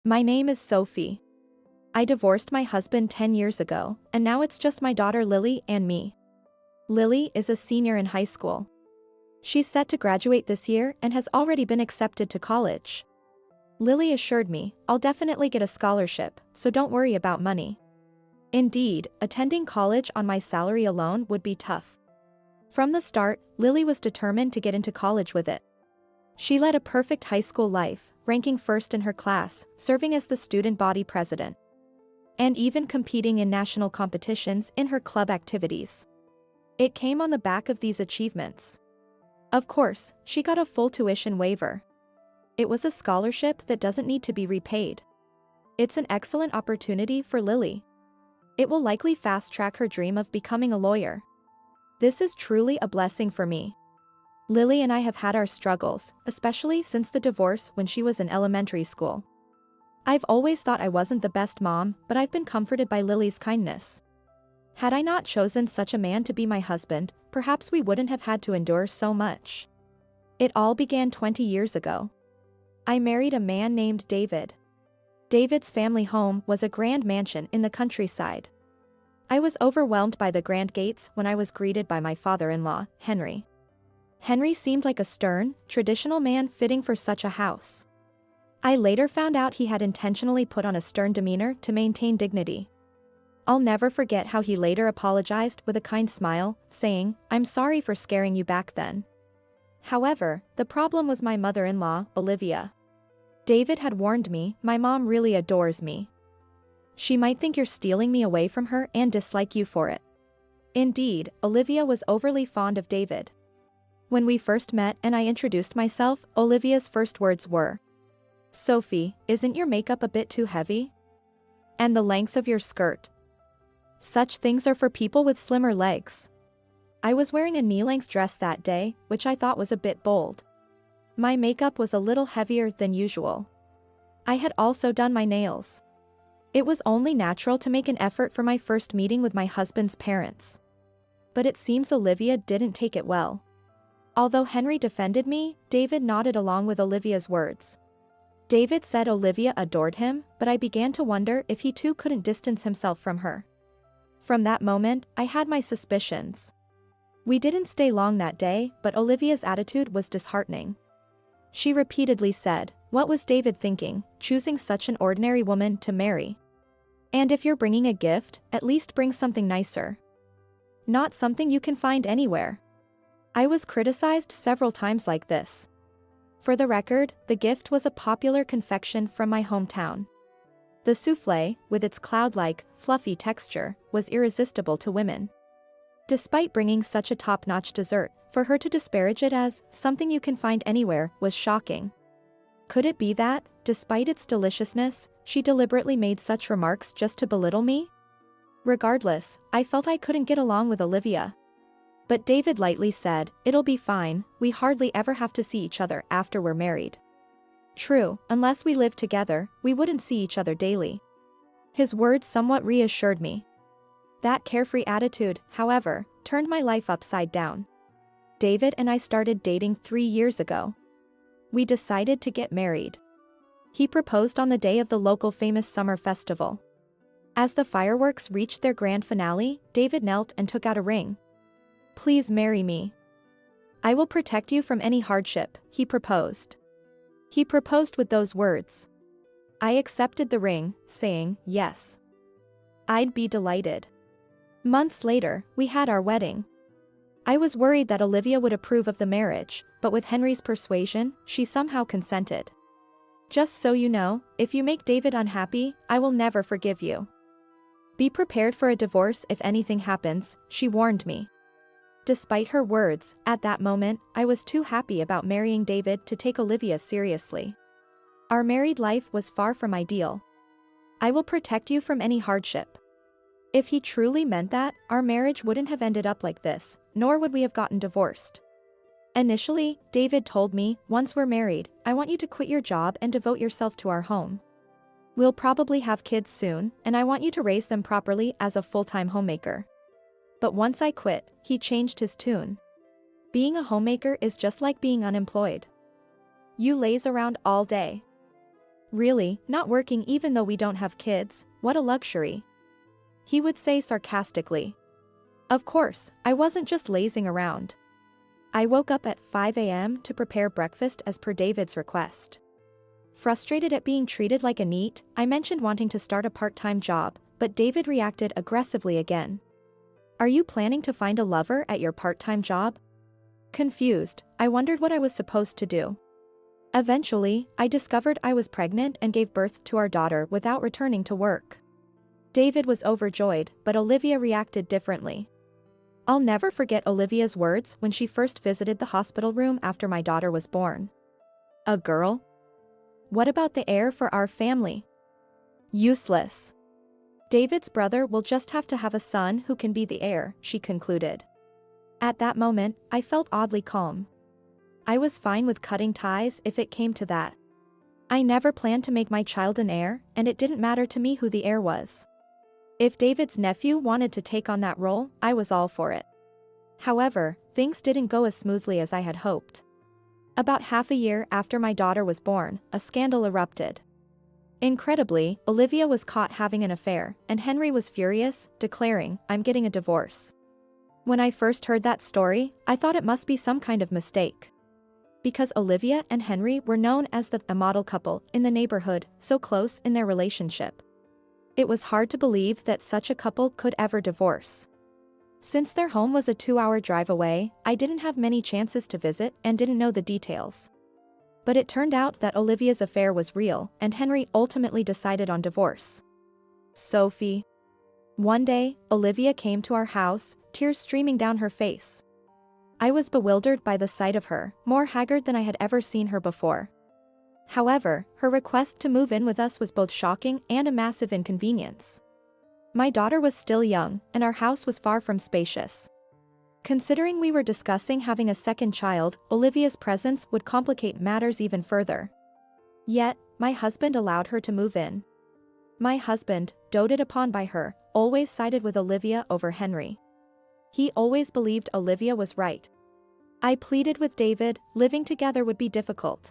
My name is Sophie. I divorced my husband 10 years ago, and now it's just my daughter Lily and me. Lily is a senior in high school. She's set to graduate this year and has already been accepted to college. Lily assured me, I'll definitely get a scholarship, so don't worry about money. Indeed, attending college on my salary alone would be tough. From the start, Lily was determined to get into college with it. She led a perfect high school life, ranking first in her class, serving as the student body president, and even competing in national competitions in her club activities. It came on the back of these achievements. Of course, she got a full tuition waiver. It was a scholarship that doesn't need to be repaid. It's an excellent opportunity for Lily. It will likely fast-track her dream of becoming a lawyer. This is truly a blessing for me. Lily and I have had our struggles, especially since the divorce when she was in elementary school. I've always thought I wasn't the best mom, but I've been comforted by Lily's kindness. Had I not chosen such a man to be my husband, perhaps we wouldn't have had to endure so much. It all began 20 years ago. I married a man named David. David's family home was a grand mansion in the countryside. I was overwhelmed by the grand gates when I was greeted by my father-in-law, Henry. Henry seemed like a stern, traditional man fitting for such a house. I later found out he had intentionally put on a stern demeanor to maintain dignity. I'll never forget how he later apologized with a kind smile, saying, "I'm sorry for scaring you back then." However, the problem was my mother-in-law, Olivia. David had warned me, my mom really adores me. She might think you're stealing me away from her and dislike you for it. Indeed, Olivia was overly fond of David. When we first met and I introduced myself, Olivia's first words were, "Sophie, isn't your makeup a bit too heavy? And the length of your skirt? Such things are for people with slimmer legs." I was wearing a knee-length dress that day, which I thought was a bit bold. My makeup was a little heavier than usual. I had also done my nails. It was only natural to make an effort for my first meeting with my husband's parents. But it seems Olivia didn't take it well. Although Henry defended me, David nodded along with Olivia's words. David said Olivia adored him, but I began to wonder if he too couldn't distance himself from her. From that moment, I had my suspicions. We didn't stay long that day, but Olivia's attitude was disheartening. She repeatedly said, "What was David thinking, choosing such an ordinary woman to marry? And if you're bringing a gift, at least bring something nicer. Not something you can find anywhere." I was criticized several times like this. For the record, the gift was a popular confection from my hometown. The soufflé, with its cloud-like, fluffy texture, was irresistible to women. Despite bringing such a top-notch dessert, for her to disparage it as something you can find anywhere was shocking. Could it be that, despite its deliciousness, she deliberately made such remarks just to belittle me? Regardless, I felt I couldn't get along with Olivia. But David lightly said, "It'll be fine, we hardly ever have to see each other after we're married." True, unless we lived together, we wouldn't see each other daily. His words somewhat reassured me. That carefree attitude, however, turned my life upside down. David and I started dating 3 years ago. We decided to get married. He proposed on the day of the local famous summer festival. As the fireworks reached their grand finale, David knelt and took out a ring. "Please marry me. I will protect you from any hardship," he proposed. He proposed with those words. I accepted the ring, saying, "Yes. I'd be delighted." Months later, we had our wedding. I was worried that Olivia would approve of the marriage, but with Henry's persuasion, she somehow consented. "Just so you know, if you make David unhappy, I will never forgive you. Be prepared for a divorce if anything happens," she warned me. Despite her words, at that moment, I was too happy about marrying David to take Olivia seriously. Our married life was far from ideal. "I will protect you from any hardship." If he truly meant that, our marriage wouldn't have ended up like this, nor would we have gotten divorced. Initially, David told me, "Once we're married, I want you to quit your job and devote yourself to our home. We'll probably have kids soon, and I want you to raise them properly as a full-time homemaker." But once I quit, he changed his tune. "Being a homemaker is just like being unemployed. You laze around all day. Really, not working even though we don't have kids, what a luxury. He would say sarcastically. Of course, I wasn't just lazing around. I woke up at 5 a.m. to prepare breakfast as per David's request. Frustrated at being treated like a NEET, I mentioned wanting to start a part-time job, but David reacted aggressively again. Are you planning to find a lover at your part-time job? Confused, I wondered what I was supposed to do. Eventually, I discovered I was pregnant and gave birth to our daughter without returning to work. David was overjoyed, but Olivia reacted differently. I'll never forget Olivia's words when she first visited the hospital room after my daughter was born. A girl? What about the heir for our family? Useless. David's brother will just have to have a son who can be the heir, she concluded. At that moment, I felt oddly calm. I was fine with cutting ties if it came to that. I never planned to make my child an heir, and it didn't matter to me who the heir was. If David's nephew wanted to take on that role, I was all for it. However, things didn't go as smoothly as I had hoped. About half a year after my daughter was born, a scandal erupted. Incredibly, Olivia was caught having an affair, and Henry was furious, declaring, "I'm getting a divorce." When I first heard that story, I thought it must be some kind of mistake. Because Olivia and Henry were known as the model couple in the neighborhood, so close in their relationship. It was hard to believe that such a couple could ever divorce. Since their home was a 2-hour drive away, I didn't have many chances to visit and didn't know the details. But it turned out that Olivia's affair was real, and Henry ultimately decided on divorce. Sophie. One day, Olivia came to our house, tears streaming down her face. I was bewildered by the sight of her, more haggard than I had ever seen her before. However, her request to move in with us was both shocking and a massive inconvenience. My daughter was still young, and our house was far from spacious. Considering we were discussing having a second child, Olivia's presence would complicate matters even further. Yet, my husband allowed her to move in. My husband, doted upon by her, always sided with Olivia over Henry. He always believed Olivia was right. I pleaded with David, living together would be difficult.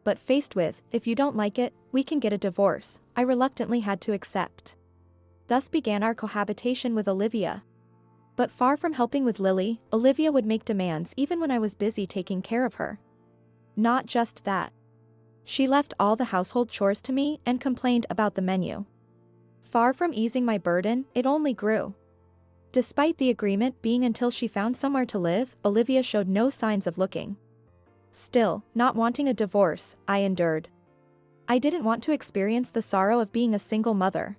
But faced with, if you don't like it, we can get a divorce, I reluctantly had to accept. Thus began our cohabitation with Olivia. But far from helping with Lily, Olivia would make demands even when I was busy taking care of her. Not just that. She left all the household chores to me and complained about the menu. Far from easing my burden, it only grew. Despite the agreement being until she found somewhere to live, Olivia showed no signs of looking. Still, not wanting a divorce, I endured. I didn't want to experience the sorrow of being a single mother.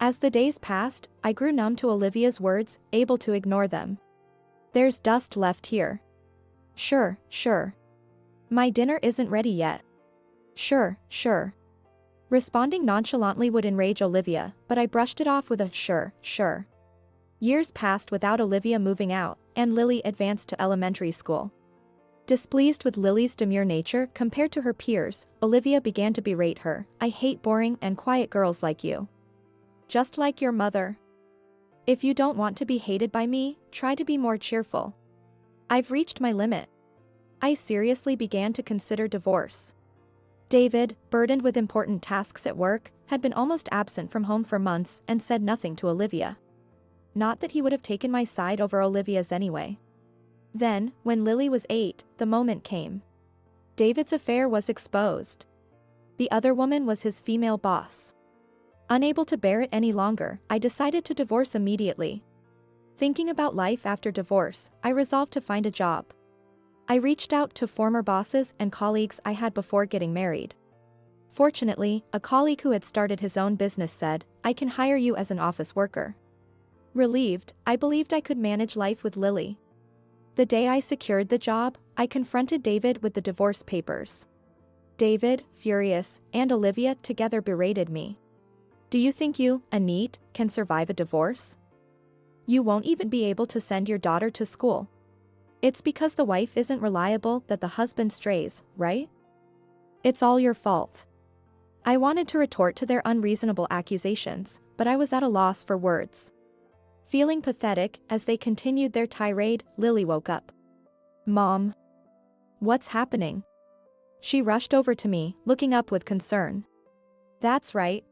As the days passed, I grew numb to Olivia's words, able to ignore them. There's dust left here. Sure. My dinner isn't ready yet. Sure. Responding nonchalantly would enrage Olivia, but I brushed it off with a sure. Years passed without Olivia moving out, and Lily advanced to elementary school. Displeased with Lily's demure nature compared to her peers, Olivia began to berate her. I hate boring and quiet girls like you. Just like your mother. If you don't want to be hated by me, try to be more cheerful. I've reached my limit. I seriously began to consider divorce. David, burdened with important tasks at work, had been almost absent from home for months and said nothing to Olivia. Not that he would have taken my side over Olivia's anyway. Then, when Lily was 8, the moment came. David's affair was exposed. The other woman was his female boss. Unable to bear it any longer, I decided to divorce immediately. Thinking about life after divorce, I resolved to find a job. I reached out to former bosses and colleagues I had before getting married. Fortunately, a colleague who had started his own business said, "I can hire you as an office worker." Relieved, I believed I could manage life with Lily. The day I secured the job, I confronted David with the divorce papers. David, furious, and Olivia together berated me. Do you think you, a NEET, can survive a divorce? You won't even be able to send your daughter to school. It's because the wife isn't reliable that the husband strays, right? It's all your fault. I wanted to retort to their unreasonable accusations, but I was at a loss for words. Feeling pathetic as they continued their tirade, Lily woke up. Mom. What's happening? She rushed over to me, looking up with concern. That's right.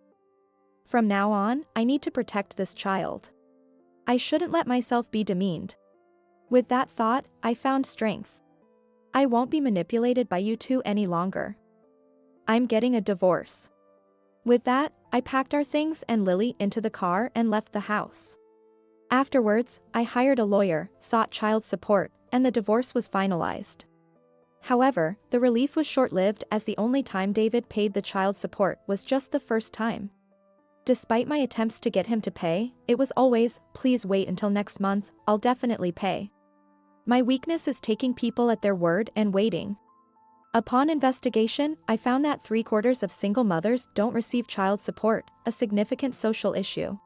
From now on, I need to protect this child. I shouldn't let myself be demeaned. With that thought, I found strength. I won't be manipulated by you two any longer. I'm getting a divorce. With that, I packed our things and Lily into the car and left the house. Afterwards, I hired a lawyer, sought child support, and the divorce was finalized. However, the relief was short-lived as the only time David paid the child support was just the first time. Despite my attempts to get him to pay, it was always, please wait until next month, I'll definitely pay. My weakness is taking people at their word and waiting. Upon investigation, I found that 3/4 of single mothers don't receive child support, a significant social issue.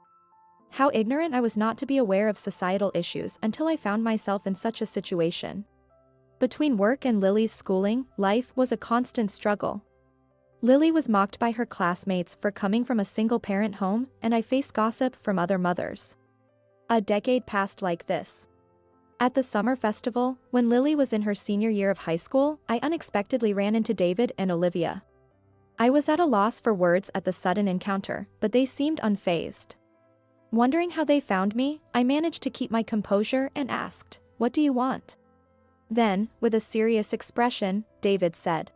How ignorant I was not to be aware of societal issues until I found myself in such a situation. Between work and Lily's schooling, life was a constant struggle. Lily was mocked by her classmates for coming from a single-parent home, and I faced gossip from other mothers. A decade passed like this. At the summer festival, when Lily was in her senior year of high school, I unexpectedly ran into David and Olivia. I was at a loss for words at the sudden encounter, but they seemed unfazed. Wondering how they found me, I managed to keep my composure and asked, "What do you want?" Then, with a serious expression, David said,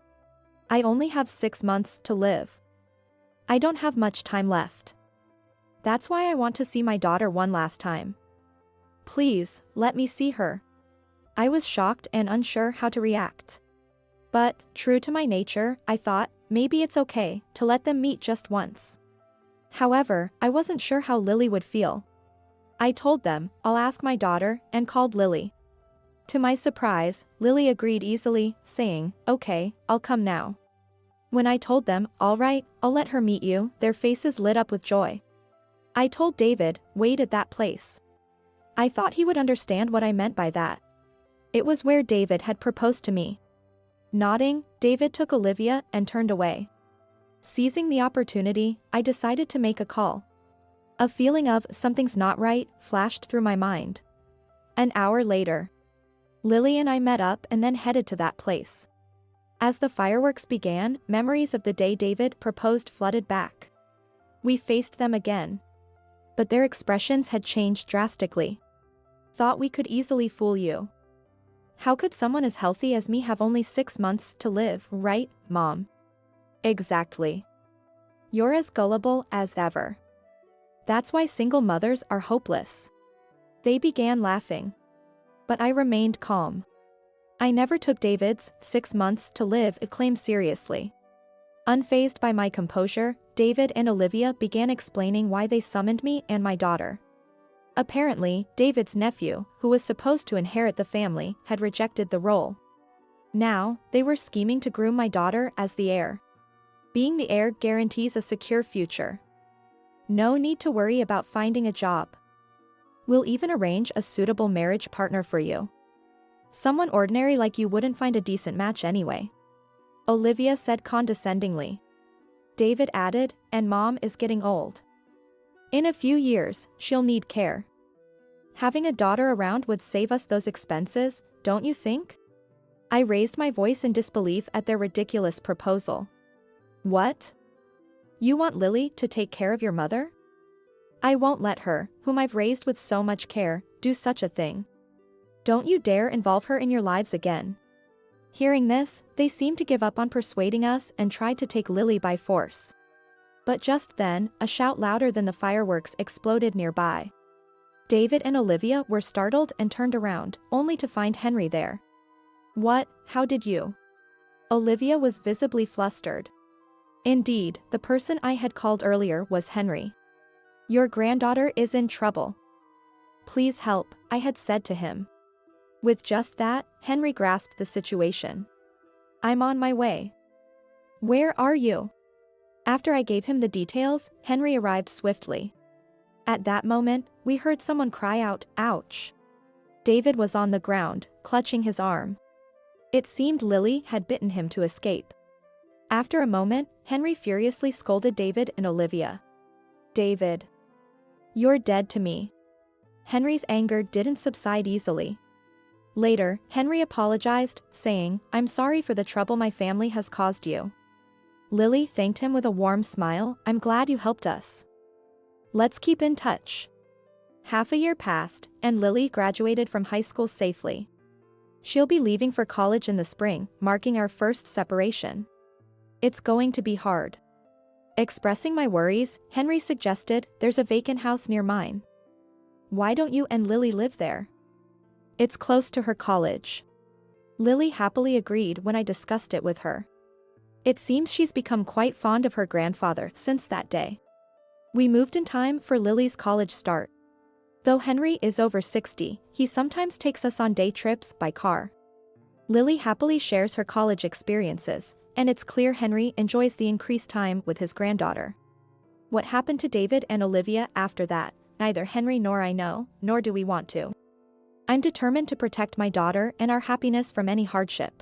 "I only have 6 months to live. I don't have much time left. That's why I want to see my daughter one last time. Please, let me see her." I was shocked and unsure how to react. But, true to my nature, I thought, maybe it's okay to let them meet just once. However, I wasn't sure how Lily would feel. I told them, I'll ask my daughter, and called Lily. To my surprise, Lily agreed easily, saying, "Okay, I'll come now." When I told them, "All right, I'll let her meet you," their faces lit up with joy. I told David, "Wait at that place." I thought he would understand what I meant by that. It was where David had proposed to me. Nodding, David took Olivia and turned away. Seizing the opportunity, I decided to make a call. A feeling of something's not right flashed through my mind. An hour later, Lily and I met up and then headed to that place. As the fireworks began, memories of the day David proposed flooded back. We faced them again. But their expressions had changed drastically. Thought we could easily fool you. How could someone as healthy as me have only 6 months to live, right, Mom? Exactly. You're as gullible as ever. That's why single mothers are hopeless. They began laughing. But I remained calm. I never took David's 6 months to live claim seriously. Unfazed by my composure, David and Olivia began explaining why they summoned me and my daughter. Apparently, David's nephew, who was supposed to inherit the family, had rejected the role. Now, they were scheming to groom my daughter as the heir. Being the heir guarantees a secure future. No need to worry about finding a job. We'll even arrange a suitable marriage partner for you. Someone ordinary like you wouldn't find a decent match anyway. Olivia said condescendingly. David added, and Mom is getting old. In a few years, she'll need care. Having a daughter around would save us those expenses, don't you think? I raised my voice in disbelief at their ridiculous proposal. What? You want Lily to take care of your mother? I won't let her, whom I've raised with so much care, do such a thing. Don't you dare involve her in your lives again. Hearing this, they seemed to give up on persuading us and tried to take Lily by force. But just then, a shout louder than the fireworks exploded nearby. David and Olivia were startled and turned around, only to find Henry there. What? How did you? Olivia was visibly flustered. Indeed, the person I had called earlier was Henry. Your granddaughter is in trouble. Please help, I had said to him. With just that, Henry grasped the situation. I'm on my way. Where are you? After I gave him the details, Henry arrived swiftly. At that moment, we heard someone cry out, ouch. David was on the ground, clutching his arm. It seemed Lily had bitten him to escape. After a moment, Henry furiously scolded David and Olivia. David. You're dead to me. Henry's anger didn't subside easily. Later, Henry apologized, saying, "I'm sorry for the trouble my family has caused you." Lily thanked him with a warm smile, "I'm glad you helped us. Let's keep in touch." Half a year passed, and Lily graduated from high school safely. She'll be leaving for college in the spring, marking our first separation. It's going to be hard. Expressing my worries, Henry suggested, "There's a vacant house near mine. Why don't you and Lily live there? It's close to her college." Lily happily agreed when I discussed it with her. It seems she's become quite fond of her grandfather since that day. We moved in time for Lily's college start. Though Henry is over 60, he sometimes takes us on day trips by car. Lily happily shares her college experiences, and it's clear Henry enjoys the increased time with his granddaughter. What happened to David and Olivia after that, neither Henry nor I know, nor do we want to. I'm determined to protect my daughter and our happiness from any hardship.